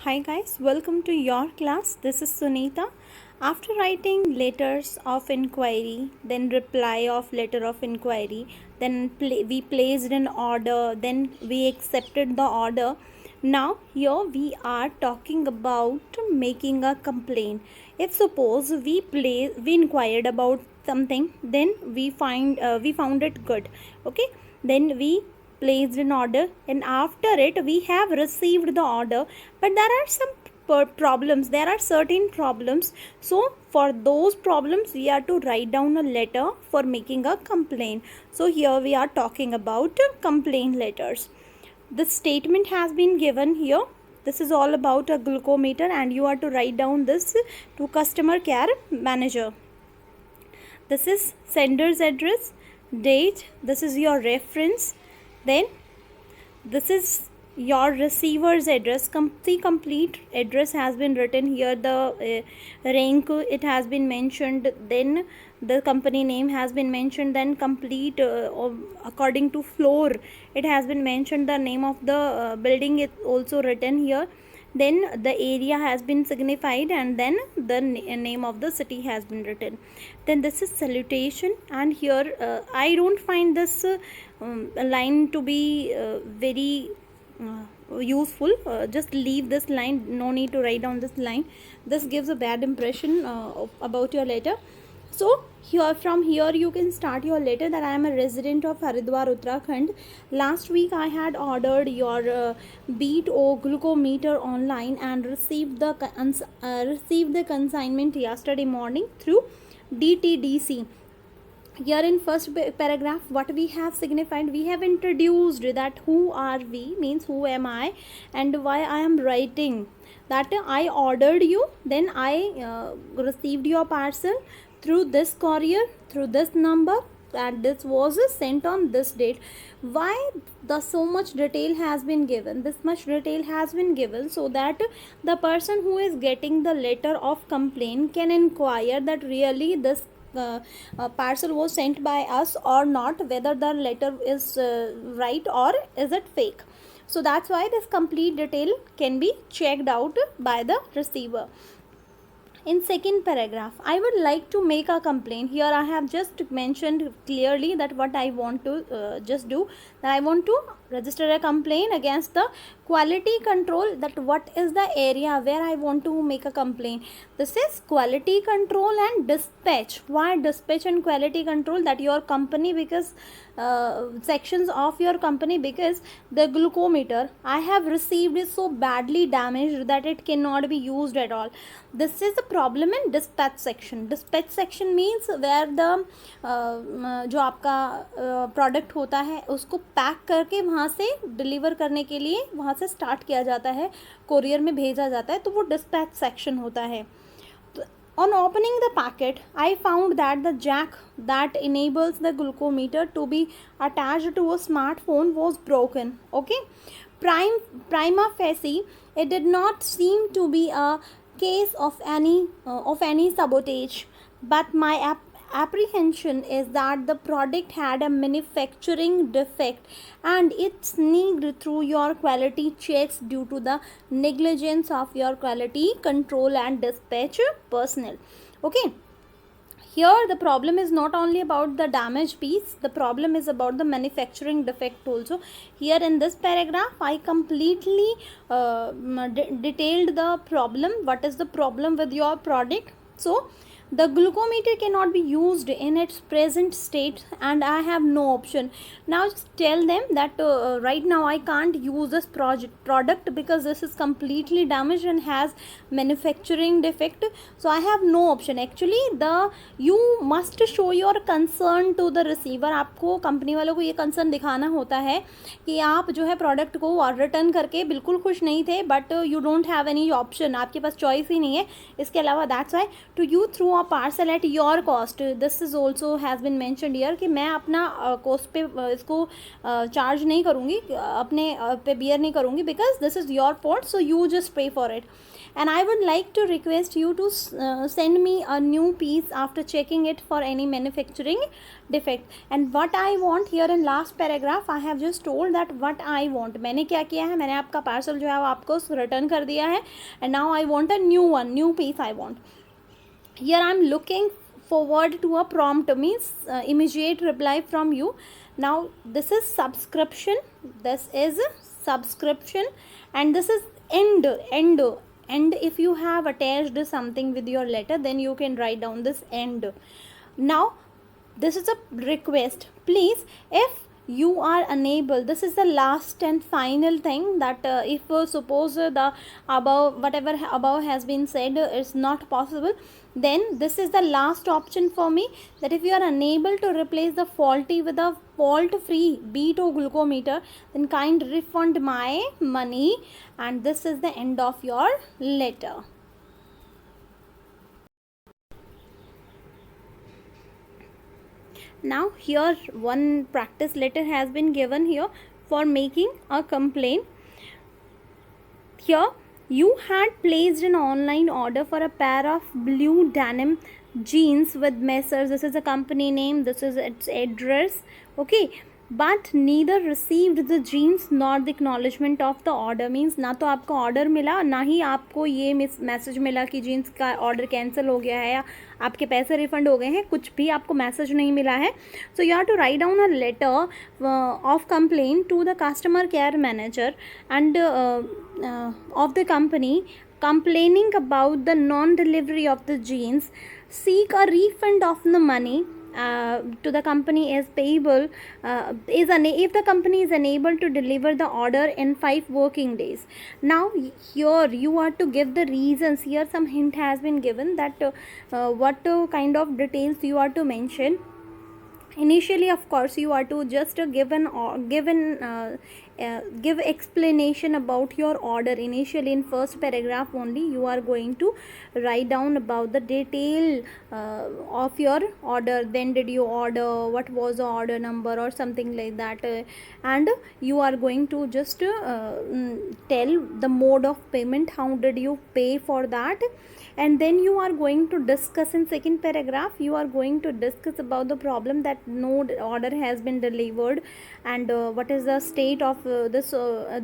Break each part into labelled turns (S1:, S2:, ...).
S1: Hi guys, welcome to your class. This is Sunita. After writing letters of inquiry, then reply of letter of inquiry, then we placed an order, then we accepted the order. Now here we are talking about making a complaint. If suppose we inquired about something, then we found it good. Okay, then we placed an order, and after it we have received the order, but there are some problems, there are certain problems. So for those problems we are to write down a letter for making a complaint. So here we are talking about complaint letters. The statement has been given here. This is all about a glucometer, and you are to write down this to customer care manager. This is sender's address, date, this is your reference, then this is your receiver's address. The complete address has been written here, the rank it has been mentioned, then the company name has been mentioned, then complete according to floor it has been mentioned, the name of the building is also written here, then the area has been signified, and then the name of the city has been written. Then this is salutation, and here I don't find this line to be very useful. Just leave this line, no need to write down this line. This gives a bad impression about your letter. So from here you can start your letter that I am a resident of Haridwar, Uttarakhand. Last week I had ordered your beat or glucometer online and received the consignment yesterday morning through DTDC. Here in first paragraph, what we have signified, we have introduced that who are we, means who am I and why I am writing that I ordered you, then I received your parcel through this courier, through this number, and this was sent on this date. Why the so much detail has been given? This much detail has been given so that the person who is getting the letter of complaint can inquire that really this parcel was sent by us or not, whether the letter is right or is it fake. So that's why this complete detail can be checked out by the receiver. In second paragraph, I would like to make a complaint. Here I have just mentioned clearly that what I want to just do, that I want to register a complaint against the quality control, that what is the area where I want to make a complaint. This is quality control and dispatch. Why dispatch and quality control? That your company, because sections of your company, because the glucometer I have received is so badly damaged that it cannot be used at all. This is the problem in dispatch section. Dispatch section means where the जो आपका product होता है उसको pack करके वहाँ से deliver करने के लिए वहाँ से स्टार्ट किया जाता है, कोरियर में भेजा जाता है, तो वो डिस्पैच सेक्शन होता है. On opening the packet, I found that the jack that enables the glucometer to be attached to a smartphone was broken. Okay, prima facie, it did not seem to be a case of any sabotage, but my apprehension is that the product had a manufacturing defect and it sneaked through your quality checks due to the negligence of your quality control and dispatch personnel. Okay, here the problem is not only about the damaged piece, the problem is about the manufacturing defect also. Here in this paragraph I completely detailed the problem, what is the problem with your product. So the glucometer cannot be used in its present state and I have no option. Now just tell them that right now I can't use this product because this is completely damaged and has manufacturing defect, so I have no option. Actually you must show your concern to the receiver. आपको company वालों को ये concern दिखाना होता है कि आप जो है प्रोडक्ट को रिटर्न करके बिल्कुल खुश नहीं थे, but you don't have any option, आपके पास चॉइस ही नहीं है इसके अलावा. That's why to you through a parcel at your cost. This is also has been mentioned here कि मैं अपना cost पे इसको charge नहीं करूँगी, अपने पे bear नहीं करूँगी, because this is your fault, so you just pay for it. And I would like to request you to send me a new piece after checking it for any manufacturing defect. And what I want here in last paragraph, I have just told that what I want. मैंने क्या किया है, मैंने आपका parcel जो है वो आपको रिटर्न कर दिया है, and now I want a new one, new piece I want. Here I am looking forward to a prompt, means immediate reply from you. Now this is subscription, this is subscription, and this is end. And if you have attached something with your letter, then you can write down this end. Now this is a request, please, if you are unable, this is the last and final thing, that if suppose the above, whatever above has been said is not possible, then this is the last option for me, that if you are unable to replace the faulty with a fault free beat or glucometer, then kind refund my money. And this is the end of your letter. Now here one practice letter has been given here for making a complaint. Here you had placed an online order for a pair of blue denim jeans with Messrs. This is a company name, this is its address, okay, but neither received the jeans nor the acknowledgement of the order. Means ना तो आपको order मिला, ना ही आपको ये message मिला कि jeans का ऑर्डर कैंसिल हो गया है या आपके पैसे रिफंड हो गए हैं, कुछ भी आपको मैसेज नहीं मिला है. So you have to write down a letter of complain to the customer care manager and of the company, complaining about the non-delivery of the jeans. Seek a refund of the money to the company is payable, if the company is unable to deliver the order in 5 working days. Now here you are to give the reasons. Here some hint has been given that what kind of details you are to mention. Initially, of course, you are to just give explanation about your order. Initially, in first paragraph only, you are going to write down about the detail of your order. When did you order, what was the order number or something like that, and you are going to just tell the mode of payment, how did you pay for that. And then you are going to discuss in second paragraph, you are going to discuss about the problem that no order has been delivered, and what is the state of this,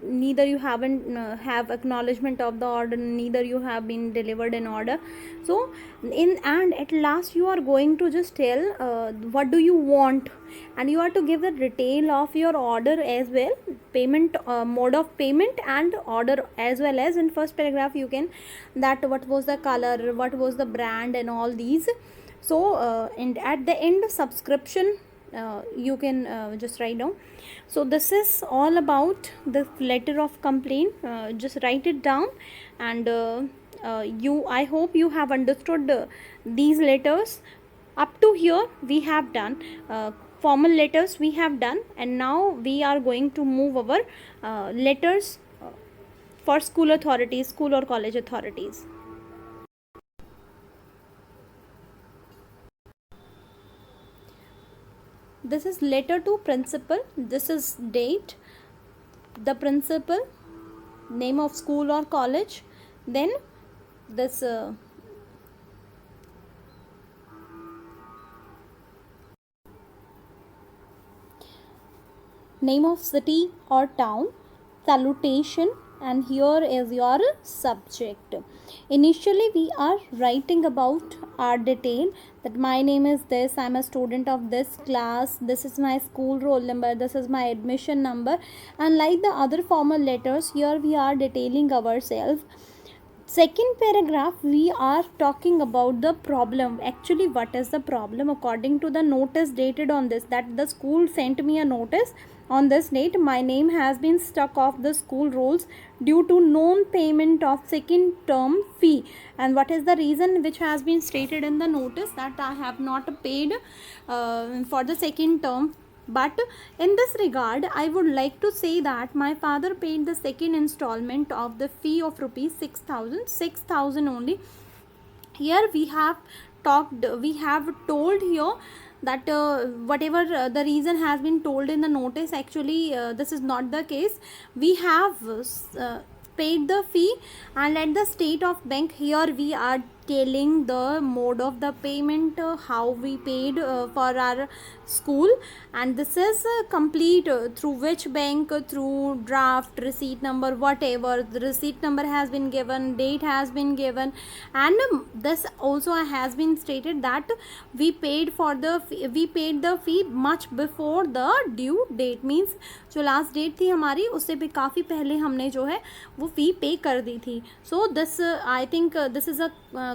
S1: neither you haven't have acknowledgement of the order, neither you have been delivered an order. So and at last you are going to just tell what do you want, and you are to give the detail of your order as well, payment mode of payment and order as well. As in first paragraph you can that what was the color, what was the brand and all these. So and at the end subscription you can just write down. So this is all about the letter of complaint. Just write it down, and I hope you have understood these letters. Up to here we have done formal letters we have done, and now we are going to move our letters for school authorities, school or college authorities. This is letter to principal. This is date, the principal, name of school or college, then this name of city or town, salutation, and here is your subject. Initially we are writing about our detail, that my name is this, I am a student of this class, this is my school roll number, this is my admission number, and like the other formal letters, here we are detailing ourselves. Second paragraph we are talking about the problem. Actually what is the problem? According to the notice dated on this, that the school sent me a notice on this date, my name has been struck off the school rolls due to non-payment of second term fee. And what is the reason which has been stated in the notice? That I have not paid for the second term. But in this regard, I would like to say that my father paid the second installment of the fee of rupees 6,000 only. Here we have told here that whatever the reason has been told in the notice, actually this is not the case. We have paid the fee, and at the state of bank, here we are telling the mode of the payment, how we paid for our school. And this is complete through which bank, through draft, receipt number, whatever the receipt number has been given, date has been given. And this also has been stated that we paid the fee much before the due date, means जो last date थी हमारी उससे भी काफ़ी पहले हमने जो है वो फ़ी पे कर दी थी. So this I think this is a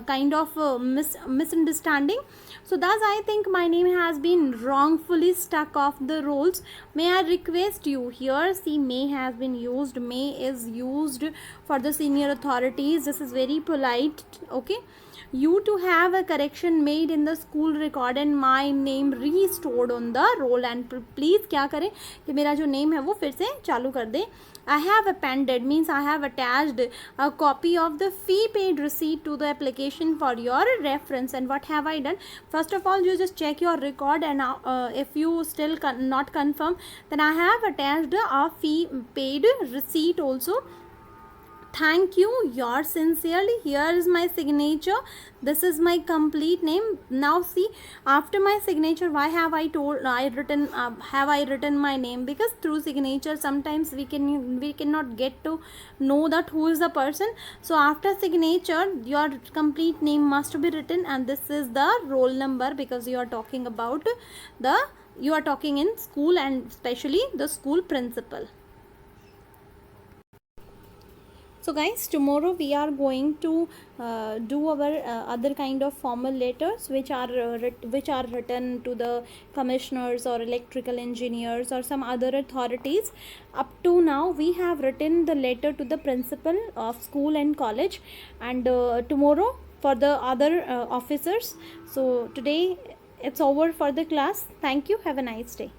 S1: kind of misunderstanding. So thus I think my name has been wrongfully stuck off the rolls. May I request you, here see may has been used, may is used for the senior authorities. This is very polite, okay. You to have a correction made in the school record and my name restored on the roll. And please क्या करें कि मेरा जो name है वो फिर से चालू कर दें. I have appended means I have attached a copy of the fee paid receipt to the application for your reference. And what have I done? First of all, you just check your record, and if you still not confirm, then I have attached a fee paid receipt also. Thank you, yours sincerely. Here is my signature. This is my complete name. Now see, after my signature, why have I written my name? Because through signature sometimes we cannot get to know that who is the person. So after signature, your complete name must be written, and this is the roll number, because you are talking in school, and especially the school principal. So guys, tomorrow we are going to do our other kind of formal letters which are written to the commissioners or electrical engineers or some other authorities. Up to now we have written the letter to the principal of school and college, and tomorrow for the other officers. So today it's over for the class. Thank you. Have a nice day.